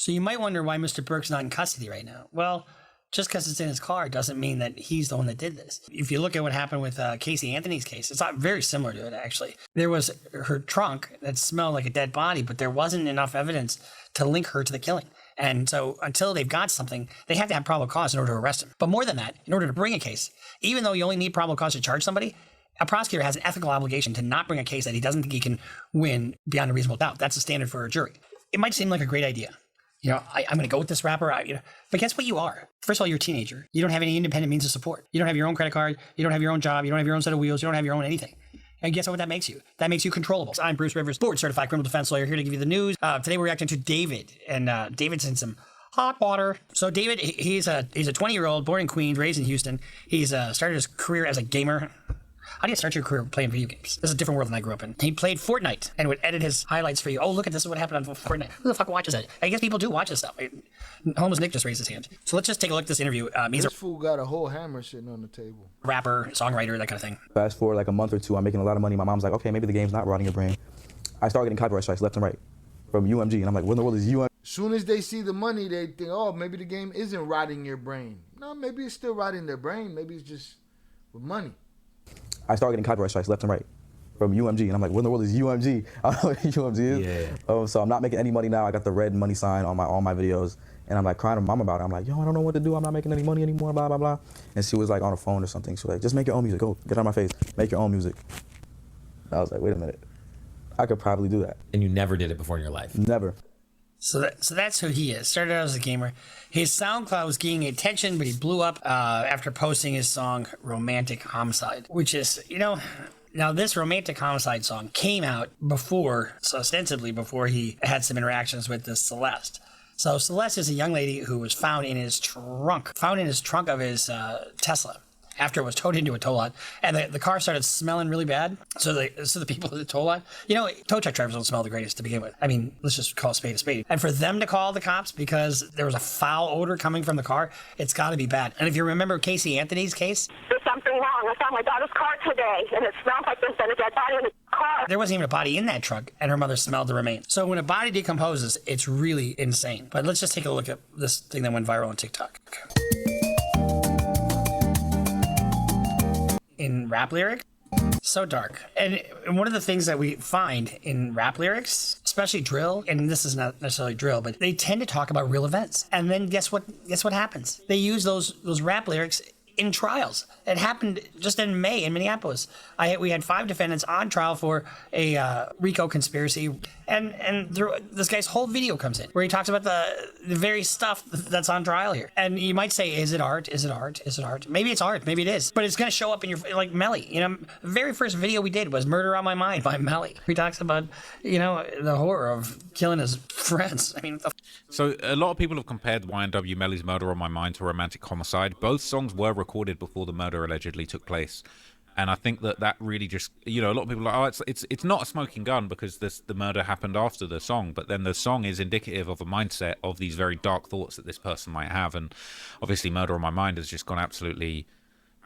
So you might wonder why Mr. Burke's not in custody right now. Well, just because it's in his car doesn't mean that he's the one that did this. If you look at what happened with Casey Anthony's case, it's not very similar to it, actually. There was her trunk that smelled like a dead body, but there wasn't enough evidence to link her to the killing. And so until they've got something, they have to have probable cause in order to arrest him. But more than that, in order to bring a case, even though you only need probable cause to charge somebody, a prosecutor has an ethical obligation to not bring a case that he doesn't think he can win beyond a reasonable doubt. That's the standard for a jury. It might seem like a great idea. I'm going to go with this rapper. But guess what you are? First of all, you're a teenager. You don't have any independent means of support. You don't have your own credit card. You don't have your own job. You don't have your own set of wheels. You don't have your own anything. And guess what that makes you? That makes you controllable. I'm Bruce Rivers, board-certified criminal defense lawyer, here to give you the news. Today we're reacting to David. And David's in some hot water. So David, he's a 20-year-old, born in Queens, raised in Houston. He's started his career as a gamer. How do you start your career playing video games? This is a different world than I grew up in. He played Fortnite and would edit his highlights for you. Oh, look at this is what happened on Fortnite. Who the fuck watches that? I guess people do watch this stuff. Homeless Nick just raised his hand. So let's just take a look at this interview. This fool got a whole hammer sitting on the table. Rapper, songwriter, that kind of thing. Fast forward like a month or two, I'm making a lot of money. My mom's like, okay, maybe the game's not rotting your brain. I start getting copyright strikes left and right from UMG. And I'm like, what in the world is UMG? Soon as they see the money, they think, oh, maybe the game isn't rotting your brain. No, maybe it's still rotting their brain. Maybe it's just with money. I start getting copyright strikes left and right from UMG. And I'm like, what in the world is UMG? I don't know what UMG is. Yeah. So I'm not making any money now. I got the red money sign on all my videos. And I'm like crying to mom about it. I'm like, yo, I don't know what to do. I'm not making any money anymore, blah, blah, blah. And she was like on the phone or something. She was like, just make your own music. Go, get out of my face. Make your own music. I was like, wait a minute. I could probably do that. And you never did it before in your life? Never. So that's who he is. Started out as a gamer. His SoundCloud was gaining attention, but he blew up after posting his song Romantic Homicide, which is, now this Romantic Homicide song came out before, so ostensibly before he had some interactions with this Celeste. So Celeste is a young lady who was found in his trunk of his Tesla, after it was towed into a tow lot, and the car started smelling really bad. So the people at the tow lot, tow truck drivers don't smell the greatest to begin with. I mean, let's just call a spade a spade. And for them to call the cops because there was a foul odor coming from the car, it's got to be bad. And if you remember Casey Anthony's case, there's something wrong. I found my daughter's car today, and it smells like there's been a dead body in the car. There wasn't even a body in that truck, and her mother smelled the remains. So when a body decomposes, it's really insane. But let's just take a look at this thing that went viral on TikTok. In rap lyric, so dark. And one of the things that we find in rap lyrics, especially drill, and this is not necessarily drill, but they tend to talk about real events. And then guess what happens? They use those rap lyrics in trials. It happened just in May in Minneapolis. We had 5 defendants on trial for a RICO conspiracy, and this guy's whole video comes in where he talks about the very stuff that's on trial here. And you might say, is it art? Is it art? Is it art? Maybe it's art. Maybe it is. But it's going to show up in your, like Melly. The very first video we did was Murder on My Mind by Melly. He talks about, the horror of killing his friends. I mean, so a lot of people have compared YNW Melly's Murder on My Mind to Romantic Homicide. Both songs were recorded before the murder allegedly took place. And I think that really just, a lot of people are like, oh, it's not a smoking gun because the murder happened after the song, but then the song is indicative of a mindset of these very dark thoughts that this person might have. And obviously Murder on My Mind has just gone absolutely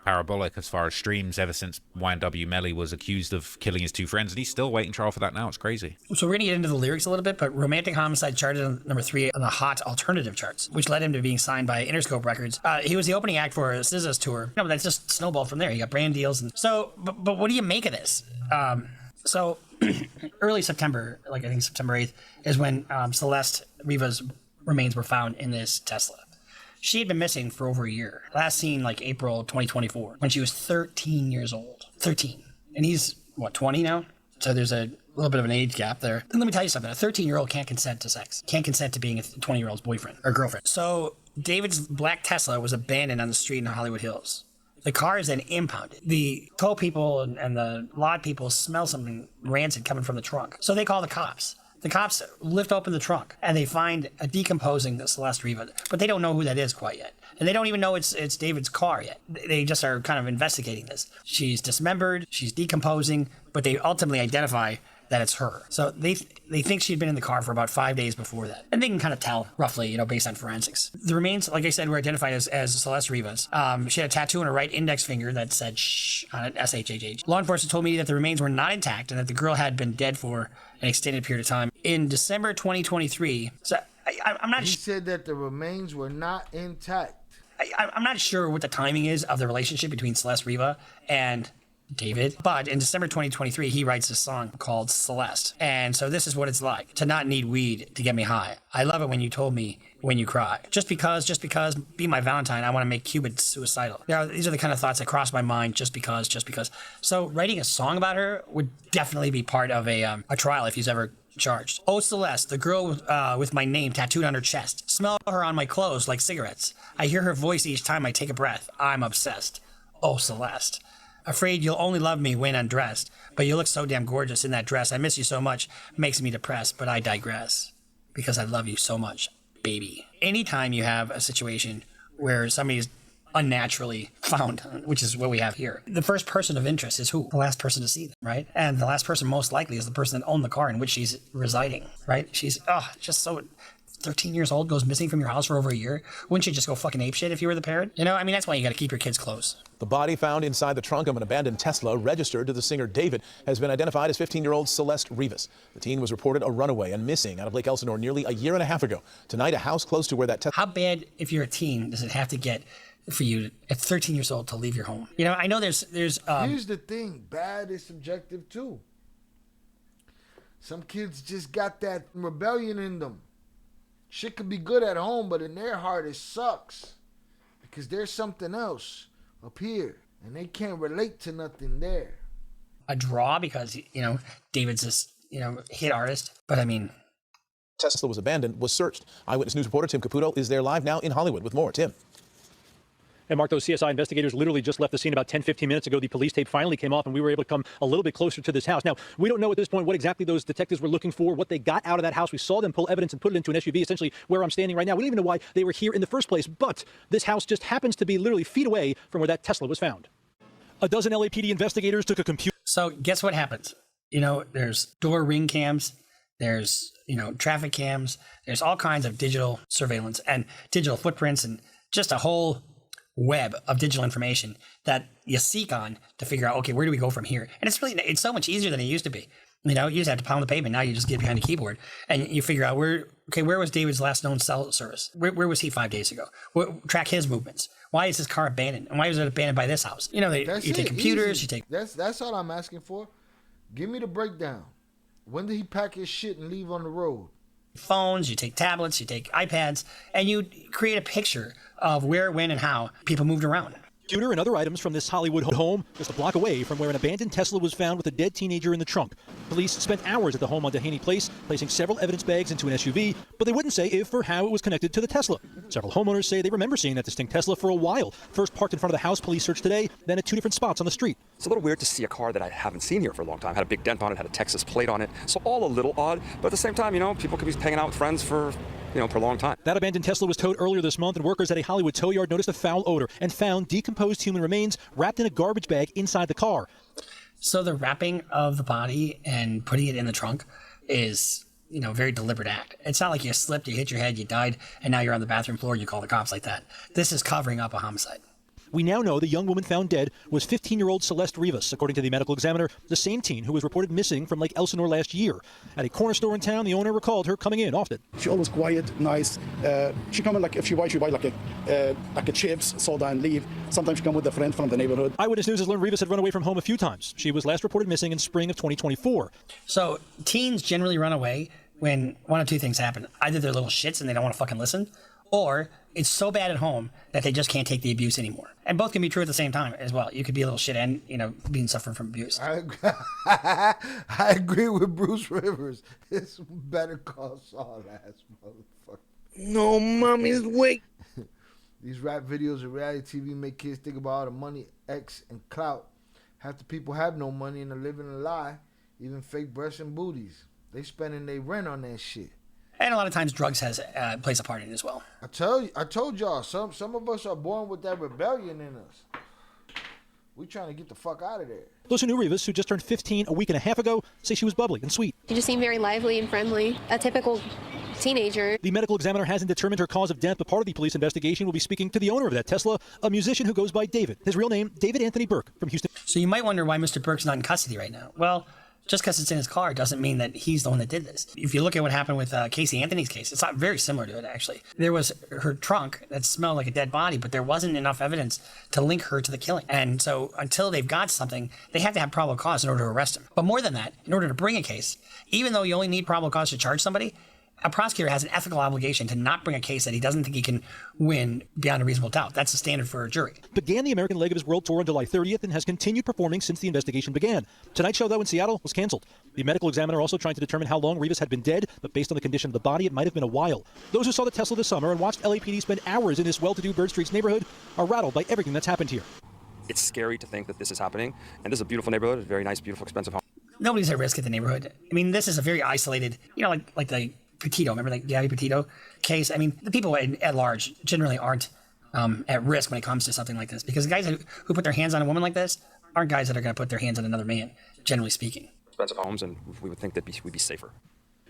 parabolic as far as streams ever since YNW Melly was accused of killing his 2 friends, and he's still waiting trial for that now. It's crazy. So we're going to get into the lyrics a little bit, but Romantic Homicide charted on number 3 on the Hot Alternative charts, which led him to being signed by Interscope Records. He was the opening act for a SZA's tour. No, but that's just snowballed from there. You got brand deals. And so, but what do you make of this? So early September, like I think September 8th, is when Celeste Rivas' remains were found in this Tesla. She had been missing for over a year. Last seen like April 2024 when she was 13 years old. 13. And he's, 20 now? So there's a little bit of an age gap there. And let me tell you something. A 13-year-old can't consent to sex. Can't consent to being a 20-year-old's boyfriend or girlfriend. So David's black Tesla was abandoned on the street in Hollywood Hills. The car is then impounded. The tow people and the lot people smell something rancid coming from the trunk. So they call the cops. The cops lift open the trunk and they find a decomposing Celeste Rivas, but they don't know who that is quite yet. And they don't even know it's David's car yet. They just are kind of investigating this. She's dismembered, she's decomposing, but they ultimately identify that it's her. So they think she'd been in the car for about 5 days before that. And they can kind of tell roughly, based on forensics. The remains, like I said, were identified as Celeste Rivas. She had a tattoo on her right index finger that said shh on it, SHHH. Law enforcement told me that the remains were not intact and that the girl had been dead for an extended period of time. In December 2023, so I'm not. He said that the remains were not intact. I'm not sure what the timing is of the relationship between Celeste Riva and David, but in December 2023, he writes a song called Celeste. And so this is what it's like to not need weed to get me high. I love it when you told me when you cry. Just because, be my Valentine, I want to make Cuban suicidal. These are the kind of thoughts that cross my mind just because. So writing a song about her would definitely be part of a trial if he's ever charged. Oh, Celeste, the girl with my name tattooed on her chest. Smell her on my clothes like cigarettes. I hear her voice each time I take a breath. I'm obsessed. Oh, Celeste. Afraid you'll only love me when undressed, but you look so damn gorgeous in that dress. I miss you so much, makes me depressed, but I digress because I love you so much, baby. Anytime you have a situation where somebody's unnaturally found, which is what we have here, the first person of interest is who? The last person to see them, right? And the last person most likely is the person that owned the car in which she's residing, right? She's just so 13 years old, goes missing from your house for over a year. Wouldn't you just go fucking apeshit if you were the parent? You know, I mean, that's why you got to keep your kids close. The body found inside the trunk of an abandoned Tesla registered to the singer David has been identified as 15-year-old Celeste Rivas. The teen was reported a runaway and missing out of Lake Elsinore nearly a year and a half ago. Tonight, a house close to where that Tesla... How bad, if you're a teen, does it have to get for you at 13 years old to leave your home? You know, I know there's Here's the thing. Bad is subjective, too. Some kids just got that rebellion in them. Shit could be good at home, but in their heart it sucks. Because there's something else up here. And they can't relate to nothing there. a draw because, you know, David's this, you know, hit artist. But I mean, Tesla was abandoned, was searched. Eyewitness News reporter Tim Caputo is there live now in Hollywood with more. Tim. And Mark, those CSI investigators literally just left the scene about 10, 15 minutes ago. The police tape finally came off, and we were able to come a little bit closer to this house. Now, we don't know at this point what exactly those detectives were looking for, what they got out of that house. We saw them pull evidence and put it into an SUV, essentially where I'm standing right now. We don't even know why they were here in the first place, but this house just happens to be literally feet away from where that Tesla was found. A dozen LAPD investigators took a computer. So guess what happens? You know, there's door ring cams, there's, you know, traffic cams, there's all kinds of digital surveillance and digital footprints and just a whole web of digital information that you seek on to figure out, okay, where do we go from here? And it's so much easier than it used to be. You know, you used to have to pound the pavement. Now you just get behind a keyboard and you figure out where was David's last known cell service? Where was he 5 days ago? Track his movements. Why is his car abandoned? And why was it abandoned by this house? You know, you take computers, easy. That's all I'm asking for. Give me the breakdown. When did he pack his shit and leave on the road? Phones, you take tablets, you take iPads, and you create a picture of where, when, and how people moved around. Computer and other items from this Hollywood home just a block away from where an abandoned Tesla was found with a dead teenager in the trunk. Police spent hours at the home on Dehaney Place, placing several evidence bags into an SUV, but they wouldn't say if or how it was connected to the Tesla. Several homeowners say they remember seeing that distinct Tesla for a while. First parked in front of the house police searched today, then at two different spots on the street. It's a little weird to see a car that I haven't seen here for a long time. Had a big dent on it, had a Texas plate on it. So all a little odd, but at the same time, you know, people could be hanging out with friends for a long time. That abandoned Tesla was towed earlier this month, and workers at a Hollywood tow yard noticed a foul odor and found decomposed human remains wrapped in a garbage bag inside the car. So the wrapping of the body and putting it in the trunk is, you know, a very deliberate act. It's not like you slipped, you hit your head, you died, and now you're on the bathroom floor and you call the cops like that. This is covering up a homicide. We now know the young woman found dead was 15-year-old Celeste Rivas, according to the medical examiner, the same teen who was reported missing from Lake Elsinore last year. At a corner store in town, the owner recalled her coming in often. She always quiet, nice. She come in like if she buy like a chips, soda, and leave. Sometimes she come with a friend from the neighborhood. Eyewitness News has learned Rivas had run away from home a few times. She was last reported missing in spring of 2024. So teens generally run away when one of two things happen. Either they're little shits and they don't want to fucking listen, or it's so bad at home that they just can't take the abuse anymore. And both can be true at the same time as well. You could be a little shit and, you know, suffering from abuse. I agree with Bruce Rivers. It's better call Saul ass motherfucker. No, mommy's wait. These rap videos of reality TV make kids think about all the money, X, and clout. Half the people have no money and are living a lie, even fake breasts and booties. They spending their rent on that shit. And a lot of times drugs plays a part in it as well. I told y'all, some of us are born with that rebellion in us. We trying to get the fuck out of there. Those who knew Rivas, who just turned 15 a week and a half ago, say she was bubbly and sweet. She just seemed very lively and friendly, a typical teenager. The medical examiner hasn't determined her cause of death, but part of the police investigation will be speaking to the owner of that Tesla, a musician who goes by David. His real name, David Anthony Burke from Houston. So you might wonder why Mr. Burke's not in custody right now. Well, just because it's in his car doesn't mean that he's the one that did this. If you look at what happened with Casey Anthony's case, it's not very similar to it, actually. There was her trunk that smelled like a dead body, but there wasn't enough evidence to link her to the killing. And so until they've got something, they have to have probable cause in order to arrest him. But more than that, in order to bring a case, even though you only need probable cause to charge somebody, a prosecutor has an ethical obligation to not bring a case that he doesn't think he can win beyond a reasonable doubt. That's the standard for a jury. Began the American leg of his world tour on July 30th and has continued performing since the investigation began. Tonight's show, though, in Seattle was canceled. The medical examiner also trying to determine how long Rivas had been dead, but based on the condition of the body, it might have been a while. Those who saw the Tesla this summer and watched LAPD spend hours in this well-to-do Bird Streets neighborhood are rattled by everything that's happened here. It's scary to think that this is happening, and this is a beautiful neighborhood, a very nice, beautiful, expensive home. Nobody's at risk at the neighborhood. I mean, this is a very isolated, like the Petito, remember the Gabby Petito case? I mean, the people at large generally aren't at risk when it comes to something like this, because the guys who put their hands on a woman like this aren't guys that are going to put their hands on another man, generally speaking. Expensive homes, and we would think that we'd be safer.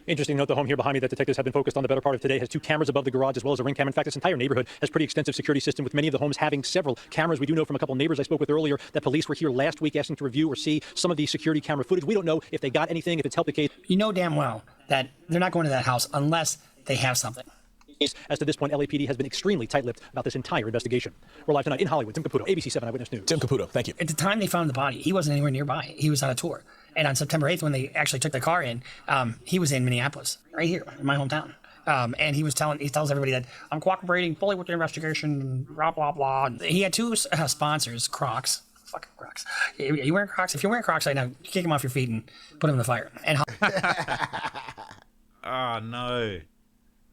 Interesting note, the home here behind me that detectives have been focused on the better part of today has 2 cameras above the garage as well as a ring camera. In fact, this entire neighborhood has pretty extensive security system, with many of the homes having several cameras. We do know from a couple of neighbors I spoke with earlier that police were here last week asking to review or see some of the security camera footage. We don't know if they got anything, if it's helped the case. You know damn well that they're not going to that house unless they have something. As to this point, LAPD has been extremely tight-lipped about this entire investigation. We're live tonight in Hollywood. Tim Caputo, ABC 7 Eyewitness News. Tim Caputo, thank you. At the time they found the body, he wasn't anywhere nearby. He was on a tour. And on September 8th, when they actually took the car in, he was in Minneapolis, right here in my hometown. And he tells everybody that I'm cooperating fully with the investigation, blah, blah, blah. He had 2 sponsors, Crocs. Fucking Crocs. Are you wearing Crocs? If you're wearing Crocs right now, kick them off your feet and put them in the fire. And oh, no.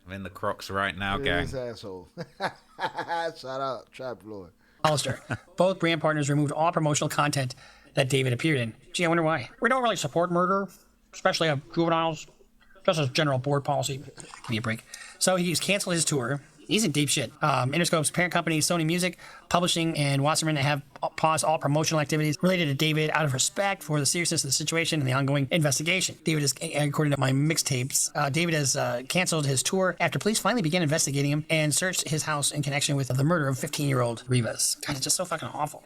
I'm in the Crocs right now, gang. This asshole. Shout out, Trap Lord. Hollister. Both brand partners removed all promotional content that David appeared in. Gee, I wonder why. We don't really support murder, especially of juveniles. Just as general board policy. Give me a break. So he's canceled his tour. He's in deep shit. Interscope's parent company, Sony Music, Publishing, and Wasserman have paused all promotional activities related to David out of respect for the seriousness of the situation and the ongoing investigation. David is, according to my mixtapes, David has canceled his tour after police finally began investigating him and searched his house in connection with the murder of 15-year-old Rivas. God, it's just so fucking awful.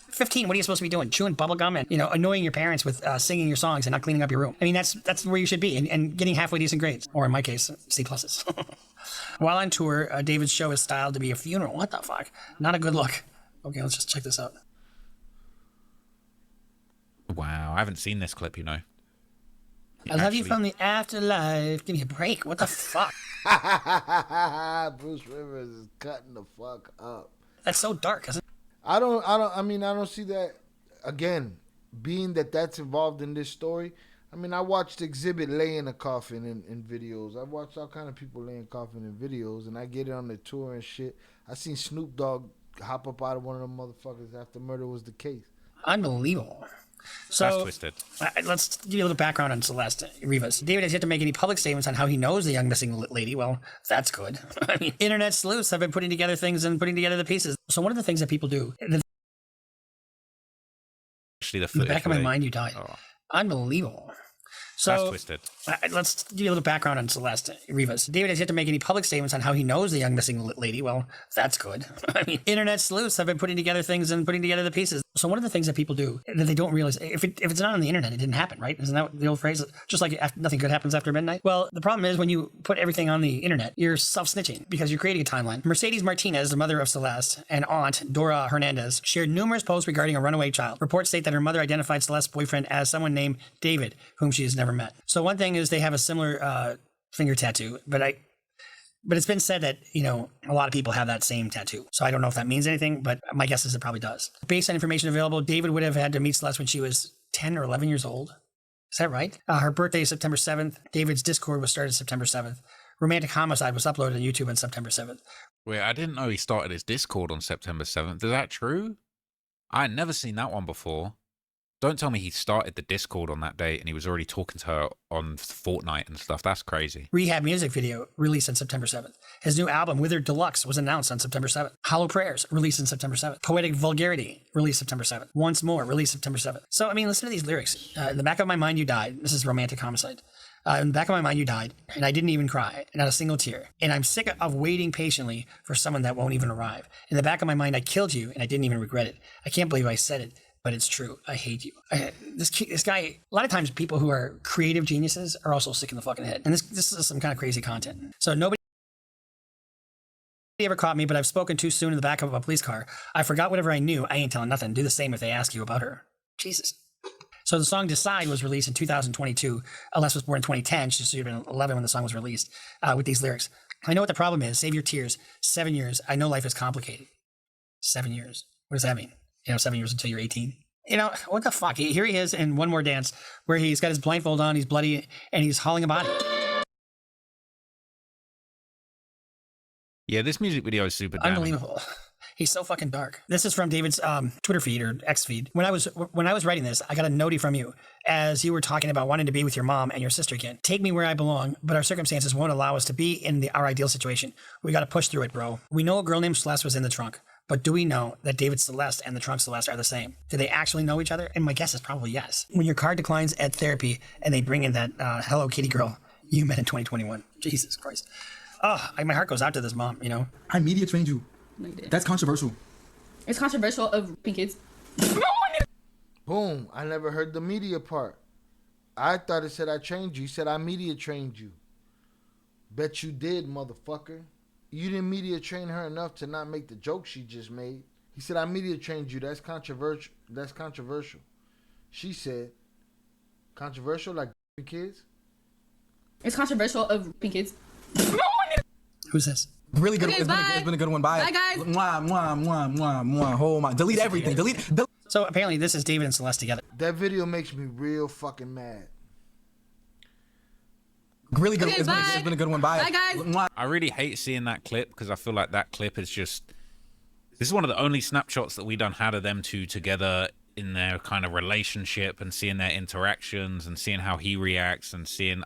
15, what are you supposed to be doing? Chewing bubblegum and, annoying your parents with singing your songs and not cleaning up your room. I mean, that's where you should be, and getting halfway decent grades. Or in my case, C+. While on tour, David's show is styled to be a funeral. What the fuck? Not a good look. Okay, let's just check this out. Wow, I haven't seen this clip, I love you from the afterlife. Give me a break. What the fuck? Bruce Rivers is cutting the fuck up. That's so dark, isn't it? I don't see that, again, being that that's involved in this story. I mean, I watched Exhibit lay in a coffin in videos. I watched all kind of people lay in coffin in videos, and I get it on the tour and shit. I seen Snoop Dogg hop up out of one of them motherfuckers after murder was the case. Unbelievable. So, that's twisted. Let's give you a little background on Celeste Rivas. David has yet to make any public statements on how he knows the young missing lady. Well, that's good. I mean, internet sleuths have been putting together things and putting together the pieces. So one of the things that people do... Actually, the in the back of my mind, you died. Oh. Unbelievable. So, that's twisted. Let's give you a little background on Celeste Rivas. David has yet to make any public statements on how he knows the young missing lady. Well, that's good. I mean, internet sleuths have been putting together things and putting together the pieces. So one of the things that people do that they don't realize, if it's not on the internet, it didn't happen, right? Isn't that the old phrase? Just like nothing good happens after midnight. Well, the problem is when you put everything on the internet, you're self-snitching because you're creating a timeline. Mercedes Martinez, the mother of Celeste, and aunt Dora Hernandez shared numerous posts regarding a runaway child. Reports state that her mother identified Celeste's boyfriend as someone named David, whom she has never met. So one thing is they have a similar finger tattoo, but it's been said that, a lot of people have that same tattoo. So I don't know if that means anything, but my guess is it probably does. Based on information available, David would have had to meet Celeste when she was 10 or 11 years old. Is that right? Her birthday is September 7th. David's Discord was started September 7th. Romantic Homicide was uploaded on YouTube on September 7th. Wait, I didn't know he started his Discord on September 7th. Is that true? I had never seen that one before. Don't tell me he started the Discord on that date and he was already talking to her on Fortnite and stuff. That's crazy. Rehab music video released on September 7th. His new album, Withered Deluxe, was announced on September 7th. Hollow Prayers, released on September 7th. Poetic Vulgarity, released September 7th. Once More, released September 7th. So, I mean, listen to these lyrics. In the back of my mind, you died. This is Romantic Homicide. In the back of my mind, you died, and I didn't even cry, not a single tear. And I'm sick of waiting patiently for someone that won't even arrive. In the back of my mind, I killed you, and I didn't even regret it. I can't believe I said it. but it's true. I hate you. This guy, a lot of times people who are creative geniuses are also sick in the fucking head. And this is some kind of crazy content. So nobody ever caught me, but I've spoken too soon in the back of a police car. I forgot whatever I knew. I ain't telling nothing. Do the same if they ask you about her. Jesus. So the song Decide was released in 2022. Celeste was born in 2010. She should have been 11 when the song was released, with these lyrics. I know what the problem is. Save your tears. 7 years. I know life is complicated. 7 years. What does that mean? 7 years until you're 18. What the fuck? Here he is in One More Dance, where he's got his blindfold on, he's bloody, and he's hauling a body. Yeah, this music video is super damning. Unbelievable. He's so fucking dark. This is from David's Twitter feed or X feed. When I was writing this, I got a notie from you as you were talking about wanting to be with your mom and your sister again. Take me where I belong, but our circumstances won't allow us to be in our ideal situation. We got to push through it, bro. We know a girl named Celeste was in the trunk, but do we know that David Celeste and the trunk Celeste are the same? Do they actually know each other? And my guess is probably yes. When your card declines at therapy and they bring in that Hello Kitty girl you met in 2021. Jesus Christ. Oh, my heart goes out to this mom, I media trained you. That's controversial. It's controversial of raping kids. Boom. I never heard the media part. I thought it said I trained you. You said I media trained you. Bet you did, motherfucker. You didn't media train her enough to not make the joke she just made. He said I media trained you. That's controversial. That's controversial. She said, controversial like kids? It's controversial of raping kids. Who's this? Really good. Okay, It's been a good one. Bye. Bye, guys. Mwah, mwah, mwah, mwah, mwah. Oh my. Delete everything. Delete. So apparently this is David and Celeste together. That video makes me real fucking mad. Really good. Okay, It's been a good one. Bye. Bye, guys. Mwah. I really hate seeing that clip because I feel like that clip is just... This is one of the only snapshots that we done had of them two together in their kind of relationship and seeing their interactions and seeing how he reacts and seeing...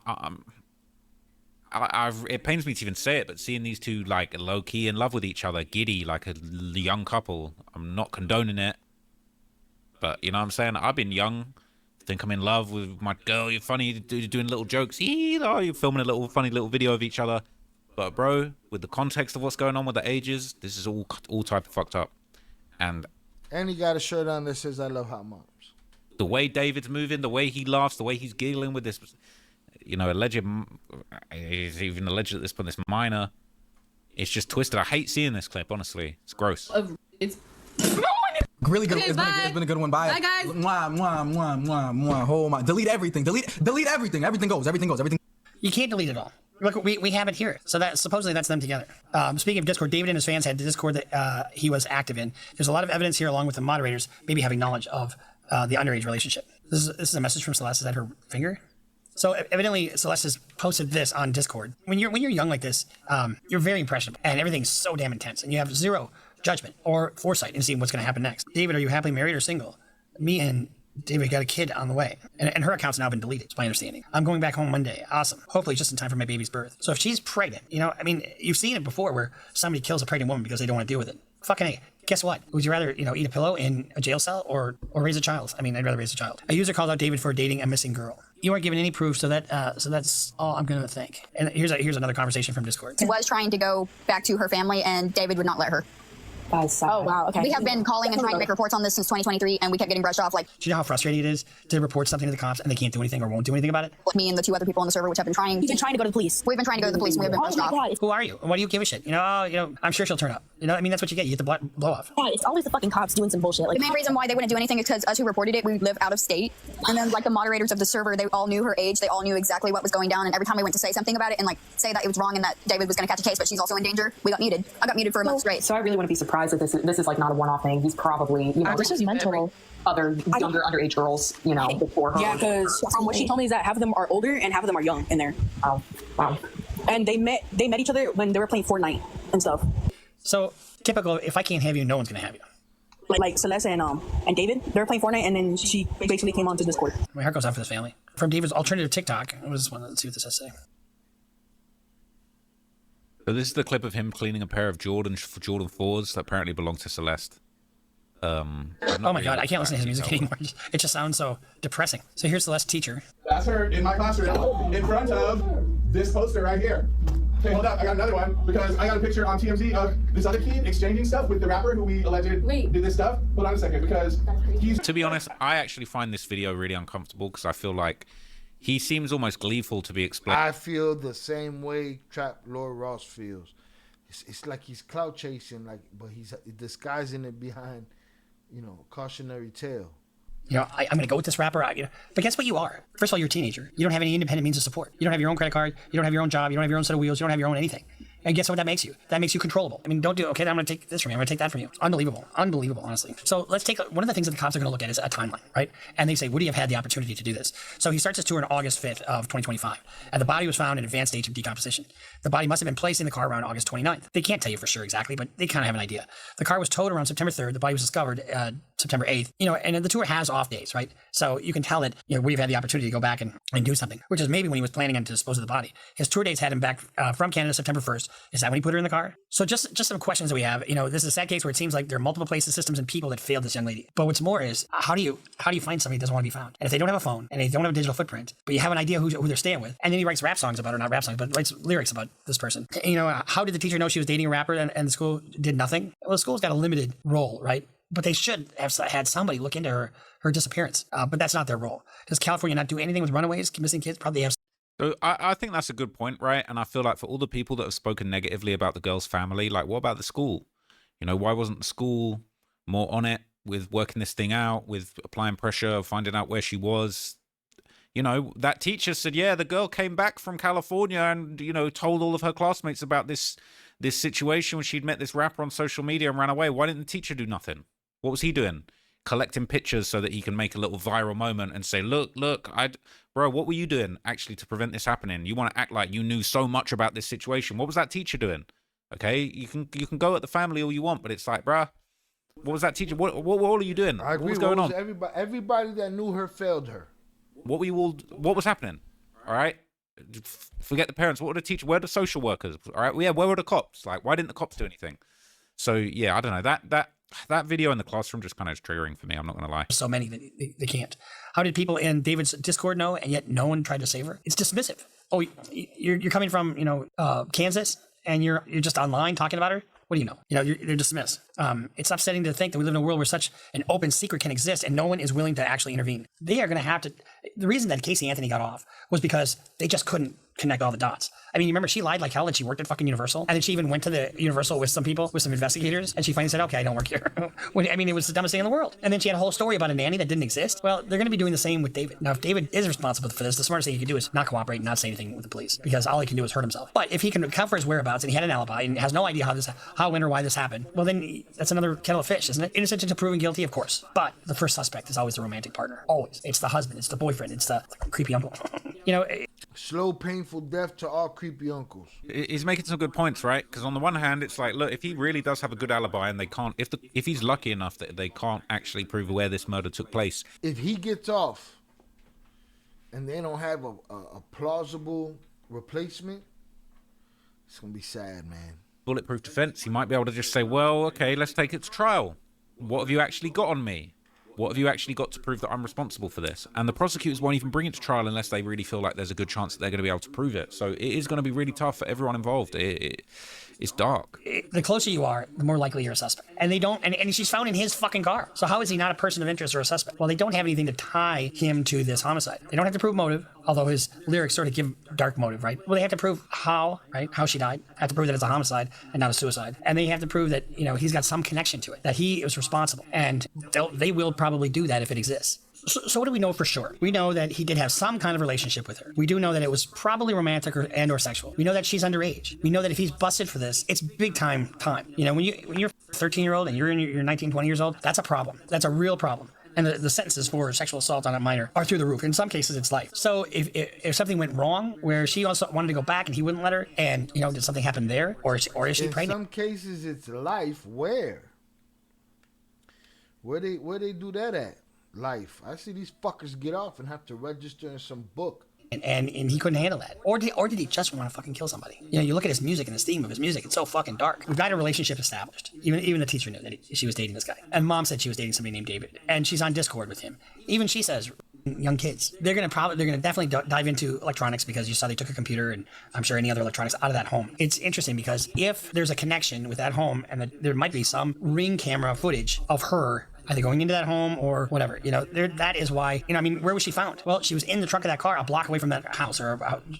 it pains me to even say it, but seeing these two like low-key in love with each other, giddy, like a young couple, I'm not condoning it, but you know what I'm saying? I've been young, think I'm in love with my girl, you're funny, doing little jokes, you're filming a little funny little video of each other, but bro, with the context of what's going on with the ages, this is all type of fucked up. And he got a shirt on that says I love hot moms. The way David's moving, the way he laughs, the way he's giggling with this... he's even alleged at this point, this minor. It's just twisted. I hate seeing this clip, honestly. It's gross. It's Really good. Okay, It's been a good one. Bye. Bye, guys. Mwah, mwah, mwah, mwah, mwah. Oh my. Delete everything. Delete everything. Everything goes. You can't delete it all. Look, we have it here. So that supposedly that's them together. Speaking of Discord, David and his fans had the Discord that he was active in. There's a lot of evidence here, along with the moderators, maybe having knowledge of the underage relationship. This is a message from Celeste. Is that her finger? So evidently, Celeste has posted this on Discord. When you're young like this, you're very impressionable, and everything's so damn intense, and you have zero judgment or foresight in seeing what's going to happen next. David, are you happily married or single? Me and David got a kid on the way, and her account's now been deleted, it's my understanding. I'm going back home Monday. Awesome. Hopefully just in time for my baby's birth. So if she's pregnant, you've seen it before where somebody kills a pregnant woman because they don't want to deal with it. Fucking A. Guess what? Would you rather, eat a pillow in a jail cell or raise a child? I'd rather raise a child. A user called out David for dating a missing girl. You aren't given any proof, so that's all I'm going to think. And here's another conversation from Discord. She was trying to go back to her family, and David would not let her. Oh, wow. Okay. We have been calling and trying to make reports on this since 2023, and we kept getting brushed off. Do you know how frustrating it is to report something to the cops and they can't do anything or won't do anything about it? Me and the two other people on the server, which have been trying. You've been trying to go to the police. We've been trying to go to the police, and we've been brushed off. God. Who are you? Why do you give a shit? I'm sure she'll turn up. That's what you get. You get the blow off. God, it's always the fucking cops doing some bullshit. The main reason why they wouldn't do anything is because us who reported it, we live out of state. And then, the moderators of the server, they all knew her age. They all knew exactly what was going down. And every time we went to say something about it and, say that it was wrong and that David was going to catch a case, but she's also in danger, we got muted. I got muted for a month straight. So I really wouldn't be surprised if this is not a one-off thing. He's probably, this is mental. Other younger underage girls, before her. Yeah, because from what she told me is that half of them are older and half of them are young in there. Oh, wow. And they met each other when they were playing Fortnite and stuff. So typical, if I can't have you, no one's gonna have you. Like Celeste and David, they were playing Fortnite, and then she basically came onto Discord. My heart goes out for this family. From David's alternative TikTok, let's see what this has to say. So this is the clip of him cleaning a pair of Jordan 4s that apparently belong to Celeste. Oh my god, I can't listen to his music anymore. It just sounds so depressing. So here's Celeste's teacher. That's her in my classroom in front of this poster right here. Okay, hold up. I got another one because I got a picture on TMZ of this other kid exchanging stuff with the rapper who we alleged did this stuff. Hold on a second, because he's... To be honest, I actually find this video really uncomfortable because I feel like he seems almost gleeful to be explaining. I feel the same way Trap Lord Ross feels. It's like he's clout chasing, but he's disguising it behind, cautionary tale. I'm going to go with this rapper. But guess what you are? First of all, you're a teenager. You don't have any independent means of support. You don't have your own credit card. You don't have your own job. You don't have your own set of wheels. You don't have your own anything. And guess what that makes you? That makes you controllable. I mean, don't do, okay, I'm going to take this from you. I'm going to take that from you. Unbelievable, honestly. So let's take, one of the things that the cops are going to look at is a timeline, right? And they say, would he have had the opportunity to do this? So he starts his tour on August 5th of 2025. And the body was found in advanced stage of decomposition. The body must have been placed in the car around August 29th. They can't tell you for sure exactly, but they kind of have an idea. The car was towed around September 3rd. The body was discovered September 8th. And the tour has off days, right? So you can tell that, we've had the opportunity to go back and do something, which is maybe when he was planning on to dispose of the body. His tour dates had him back from Canada September 1st. Is that when he put her in the car? So just some questions that we have. This is a sad case where it seems like there are multiple places, systems, and people that failed this young lady. But what's more is, how do you find somebody that doesn't want to be found? And if they don't have a phone and they don't have a digital footprint, but you have an idea who they're staying with, and then he writes rap songs about her, not rap songs, but writes lyrics about this person. How did the teacher know she was dating a rapper and the school did nothing? Well, the school's got a limited role, right? But they should have had somebody look into her disappearance. But that's not their role. Does California not do anything with runaways, missing kids? Probably have. So I think that's a good point, right? And I feel like for all the people that have spoken negatively about the girl's family, like, what about the school? Why wasn't the school more on it with working this thing out, with applying pressure, finding out where she was? That teacher said, yeah, the girl came back from California and, told all of her classmates about this situation when she'd met this rapper on social media and ran away. Why didn't the teacher do nothing? What was he doing? Collecting pictures so that he can make a little viral moment and say, look, bro, what were you doing actually to prevent this happening? You want to act like you knew so much about this situation. What was that teacher doing? Okay, you can go at the family all you want, but it's like, bruh, what was that teacher? What all are you doing? I agree. What was going on? Everybody that knew her failed her. What was happening? All right, forget the parents. What were the teachers? Where were the social workers? All right, where were the cops? Like, why didn't the cops do anything? So yeah, I don't know. That video in the classroom just kind of is triggering for me. I'm not going to lie. So many that they can't. How did people in David's Discord know, and yet no one tried to save her? It's dismissive. Oh, you're coming from Kansas, and you're just online talking about her. What do you know? They're dismissed. It's upsetting to think that we live in a world where such an open secret can exist and no one is willing to actually intervene. They are going to have to. The reason that Casey Anthony got off was because they just couldn't connect all the dots. I mean, you remember she lied like hell that she worked at fucking Universal, and then she even went to the Universal with some people, with some investigators, and she finally said, okay, I don't work here. It was the dumbest thing in the world. And then she had a whole story about a nanny that didn't exist. Well, they're going to be doing the same with David. Now, if David is responsible for this, the smartest thing he can do is not cooperate and not say anything with the police, because all he can do is hurt himself. But if he can account for his whereabouts and he had an alibi and has no idea how, when, or why this happened, well, then that's another kettle of fish, isn't it? Innocent until proven guilty, of course. But the first suspect is always the romantic partner. Always. It's the husband. It's the boyfriend. It's the creepy uncle. Slow, painful death to all creepy uncles. He's making some good points, right? Because on the one hand, it's like, look, if he really does have a good alibi and they can't, if he's lucky enough that they can't actually prove where this murder took place. If he gets off and they don't have a plausible replacement, it's going to be sad, man. Bulletproof defense, he might be able to just say, well, okay, let's take it to trial. What have you actually got on me? What have you actually got to prove that I'm responsible for this? And the prosecutors won't even bring it to trial unless they really feel like there's a good chance that they're going to be able to prove it. So it is going to be really tough for everyone involved. It's dark. The closer you are, the more likely you're a suspect. And they don't, and she's found in his fucking car. So how is he not a person of interest or a suspect? Well, they don't have anything to tie him to this homicide. They don't have to prove motive, although his lyrics sort of give dark motive, right? Well, they have to prove how she died. They have to prove that it's a homicide and not a suicide. And they have to prove that, he's got some connection to it, that he is responsible. And they will probably do that if it exists. So what do we know for sure? We know that he did have some kind of relationship with her. We do know that it was probably romantic or sexual. We know that she's underage. We know that if he's busted for this, it's big time. When you're a 13-year-old and you're 19, 20 years old, that's a problem. That's a real problem. And the sentences for sexual assault on a minor are through the roof. In some cases, it's life. So if something went wrong, where she also wanted to go back and he wouldn't let her, and did something happen there, or is she pregnant? In some cases, it's life. Where they do that at? Life. I see these fuckers get off and have to register in some book. And he couldn't handle that. Or did he just want to fucking kill somebody? You look at his music and the theme of his music, it's so fucking dark. We've got a relationship established. Even the teacher knew that she was dating this guy. And mom said she was dating somebody named David. And she's on Discord with him. Even she says, young kids. They're gonna definitely dive into electronics because you saw they took a computer and I'm sure any other electronics out of that home. It's interesting because if there's a connection with that home and there might be some Ring camera footage of her either going into that home or whatever, that is why, where was she found? Well, she was in the trunk of that car a block away from that house or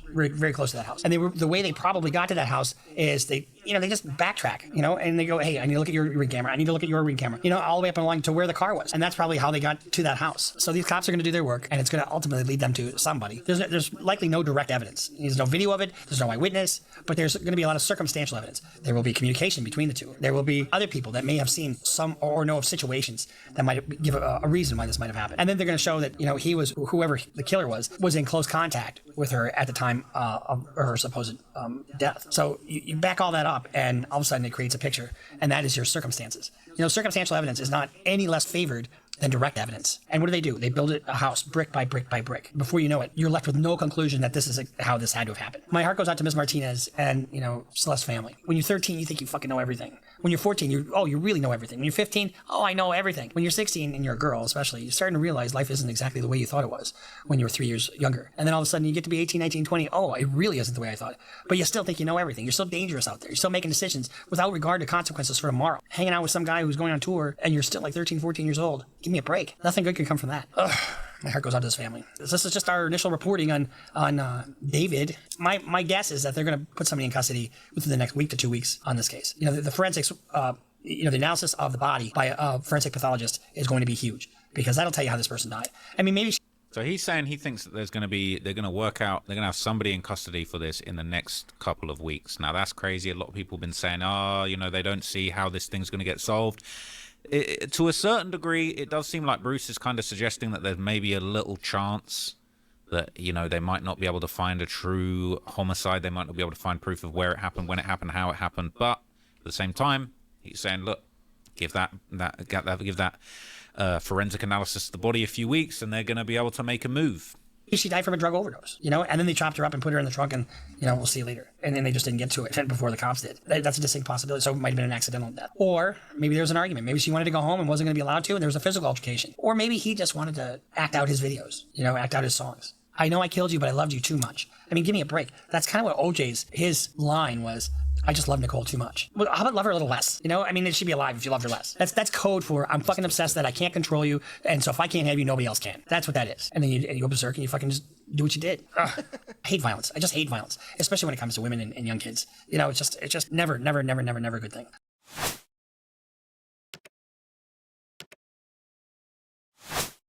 very, very close to that house. And the way they probably got to that house is they just backtrack, and they go, hey, I need to look at your ring camera. I need to look at your ring camera, all the way up and along to where the car was. And that's probably how they got to that house. So these cops are going to do their work and it's going to ultimately lead them to somebody. There's likely no direct evidence. There's no video of it. There's no eyewitness, but there's going to be a lot of circumstantial evidence. There will be communication between the two. There will be other people that may have seen some or know of situations that might give a reason why this might have happened. And then they're going to show that, he was, whoever the killer was in close contact with her at the time of her supposed death. So you back all that up and all of a sudden it creates a picture, and that is your circumstances. Circumstantial evidence is not any less favored than direct evidence. And what do? They build a house brick by brick by brick. Before you know it, you're left with no conclusion that this is how this had to have happened. My heart goes out to Ms. Martinez and, Celeste's family. When you're 13, you think you fucking know everything. When you're 14, you really know everything. When you're 15, I know everything. When you're 16 and you're a girl, especially, you're starting to realize life isn't exactly the way you thought it was when you were 3 years younger. And then all of a sudden you get to be 18, 19, 20. It really isn't the way I thought. But you still think you know everything. You're still dangerous out there. You're still making decisions without regard to consequences for tomorrow. Hanging out with some guy who's going on tour and you're still like 13, 14 years old. Give me a break. Nothing good can come from that. Ugh. My heart goes out to his family. This is just our initial reporting on David. My guess is that they're going to put somebody in custody within the next week to 2 weeks on this case. The forensics, the analysis of the body by a forensic pathologist is going to be huge because that'll tell you how this person died. Maybe. So he's saying he thinks that they're going to have somebody in custody for this in the next couple of weeks. Now that's crazy. A lot of people have been saying, they don't see how this thing's going to get solved. To a certain degree, it does seem like Bruce is kind of suggesting that there's maybe a little chance that, they might not be able to find a true homicide. They might not be able to find proof of where it happened, when it happened, how it happened. But at the same time, he's saying, look, give that forensic analysis of the body a few weeks and they're going to be able to make a move. She died from a drug overdose, and then they chopped her up and put her in the trunk and, we'll see you later. And then they just didn't get to it before the cops did. That's a distinct possibility. So it might have been an accidental death. Or maybe there was an argument. Maybe she wanted to go home and wasn't going to be allowed to, and there was a physical altercation. Or maybe he just wanted to act out his videos, act out his songs. I know I killed you, but I loved you too much. Give me a break. That's kind of what his line was. I just love Nicole too much. Well, how about love her a little less? She'd be alive if you loved her less. That's code for I'm fucking obsessed that I can't control you, and so if I can't have you, nobody else can. That's what that is. And then you go berserk and you fucking just do what you did. Ugh. I hate violence. I just hate violence, especially when it comes to women and young kids. It's just never a good thing.